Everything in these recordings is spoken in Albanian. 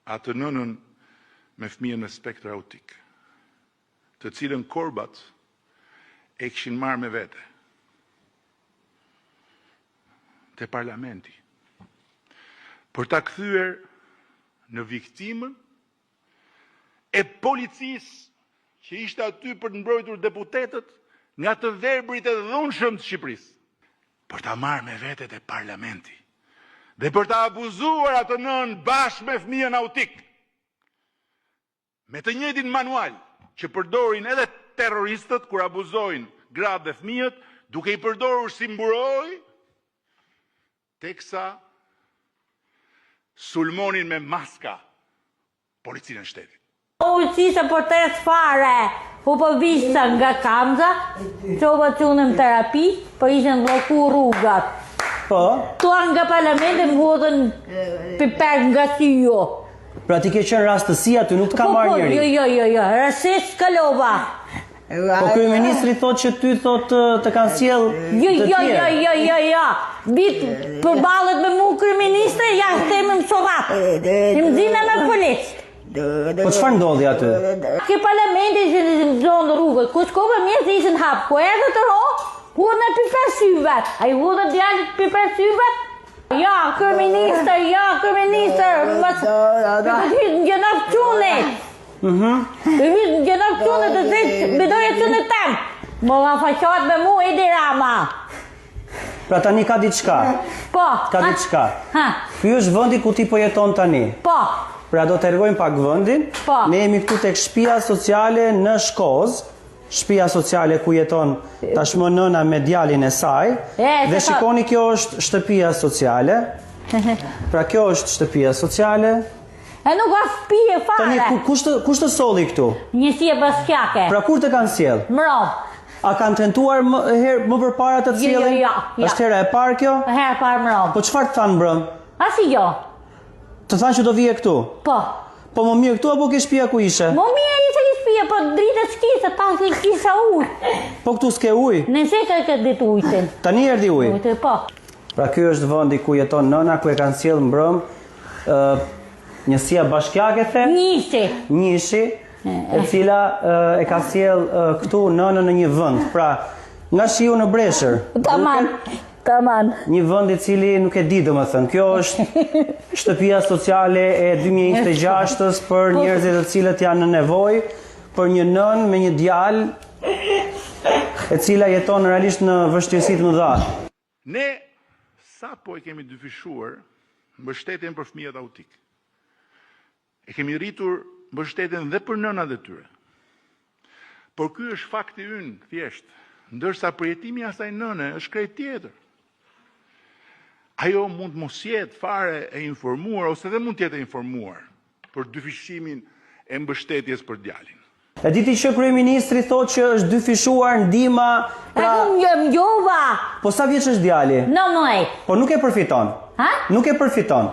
atë nënën me fëmijën në spektër autik, të cilën korbat e kishin marrë me vete te parlamenti për ta kthyer në viktimën e policisë që ishte aty për të mbrojtur deputetët nga të verbrit e dhunshëm të Shqipërisë, për ta marrë me vete te parlamenti dhe për ta abuzuar atë nën bashkë me fëmijën autik, me të njëjtin manual që përdorin edhe terroristët kur abuzojnë gratë dhe fëmijët, duke i përdorur si mburoj, teksa sulmonin me maska policinë e shtetit. Uqisë për të fare, po vishta nga Kamza, qova qunëm terapi, po ishen bloku rrugat. Po? Tua nga parlamentin më hodhen piper nga si jo. Pra ti ke qenë rastësia, ty nuk të ka marrë njëri? Jo, rastisht kalova. Po kryeministri thot që ty thot të kanë sjell të tjerë. Jo. Vit përballet me mu kryeministri, ja themëm sorat. Im zina me policë. Po çfarë ndodhi aty? Ke parlamenti që në zonë rrugët, ku shkova mjesë ishin hapë, ku edhe të ro, ku në piper syvet. A i hodhe djallit piper syvet? Ja, kryeministër, gjënaf qunit. Gjënaf qunit të zëtë, bedoje qunit tem. Më nga faqat me mu, Edi Rama. Pra tani ka diçka? Po. Ka diçka? Ky është vendi ku ti po jeton tani? Po. Pra do të rregojmë pak vendin. Po. Ne jemi këtu tek shtëpia sociale në Shkoz, shtëpia sociale ku jeton tashmë nëna me djalin e saj. Dhe shikoni, kjo është shtëpia sociale. Pra kjo është shtëpia sociale. E nuk ka shtëpi fare. Tani kush të solli këtu? Njësia bashkiake. Pra kur të kanë sjell? Mrom. A kanë tentuar më përpara të sjellin? Jo. Është hera e parë kjo? Hera e parë mrom. Po çfarë të thanë mbrëm? Asi jo. Të thanë që do vije këtu? Po. Po më mirë këtu apo ke shtëpia ku ishe? Më mirë ishe ke shtëpia, po dritë s'kisha, ta kisha ujë. Po këtu s'ke ujë? Nëse ka këtë ditë ujëtin. Tani erdhi ujë? Ujtë, po. Pra ky është vendi ku jeton nëna, ku e kanë sjell mbrëm njësia bashkiake the? Njëshi, e cila e ka sjell këtu nënën në një vend. Pra, nga shiu në Breshër. Taman. Një vend i cili nuk e di domethënë. Kjo është shtëpia sociale e 2026-s për njerëzit të cilët janë në nevojë, për një nën me një djalë e cila jeton realisht në vështirësi të mëdha. Ne sapo e kemi dyfishuar mbështetjen për fëmijët autik. E kemi rritur mbështetjen dhe për nënat e tyre. Por ky është fakti ynë, thjesht, ndërsa përjetimi i asaj nëne është krejt tjetër. Ajo mund mos jetë fare e informuar, ose dhe mund tjetë e informuar për dyfishimin e mbështetjes për djalin. E diti që kryeministri thotë që është dyfishuar ndihma, pra... Mjova! Po sa vjeç është djali? 19. Po nuk e përfiton? Ha? Nuk e përfiton?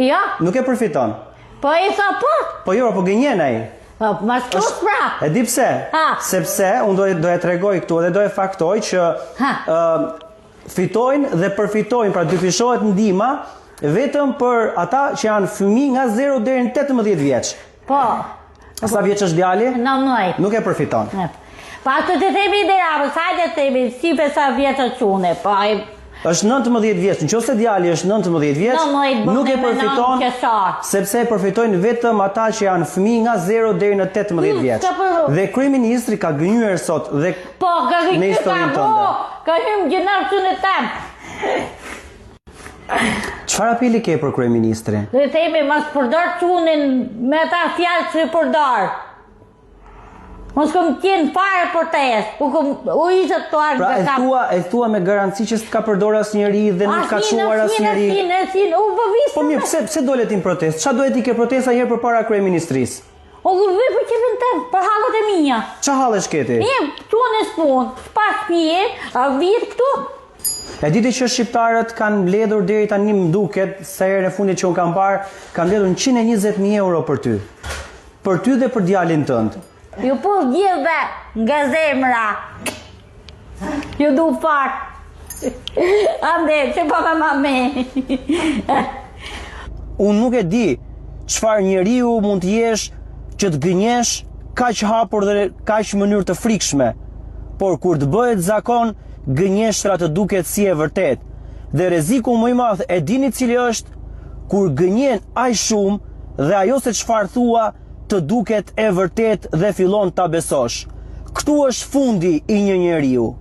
Ja. Nuk e përfiton? Po e sa po? Po jo, po gënjen ai. Ma shkos pra. E di pse? Sepse unë do e tregoj këtu dhe do e faktoj që fitojnë dhe përfitojnë, pra dyfishohet ndihma vetëm për ata që janë fëmijë nga 0 deri në 18 vjeç. Po. Sa vjeç është djali? 19. Nuk e përfiton. Pa të themi Edi, sa të themi, si për sa vjeç qune, po është 19 vjeç. Nëse djali është 19 vjeç, nuk e përfiton, sepse përfitojnë vetëm ata që janë fëmijë nga 0 deri në 18 vjeç. Dhe kryeministri ka gënyer sot dhe në historinë tënde. Ka hym gjënar çunë tam. Çfarë apeli ke për kryeministrin? Do të themi mos përdor çunin me ata fjalë që përdor. Mos kom qenë fare protest, u ishte të arë pra, dhe kam... e thua me garanci që s'ka përdor asnjëri dhe nuk ka çuar asnjëri. Po mirë, pse dole ti në protest? Ç'a duhet ti ke protesta herë përpara kryeministrisë? O vë për çfarë të për hallat e mia. Ç'a hallesh keti? Tunë spun, pas pije, a vit këtu. E diti që shqiptarët kanë mbledhur deri tani më duket, sa herën e fundit që un kam parë, kanë mbledhur 120.000 euro për ty. Për ty dhe për djalin tënd. Ju po gjithve nga zemra. Ju du fart. Ande, që po me mame. Unë nuk e di çfarë njeriu mund të jesh që të gënjesh kaq hapur dhe kaq mënyrë të frikshme, por kur të bëhet zakon, gënjeshtra të duket si e vërtet. Dhe rreziku më i madh e dini cili është? Kur gënjen aq shumë dhe ajo se çfarë thua të duket e vërtet dhe fillon ta besosh. Këtu është fundi i një njeriu.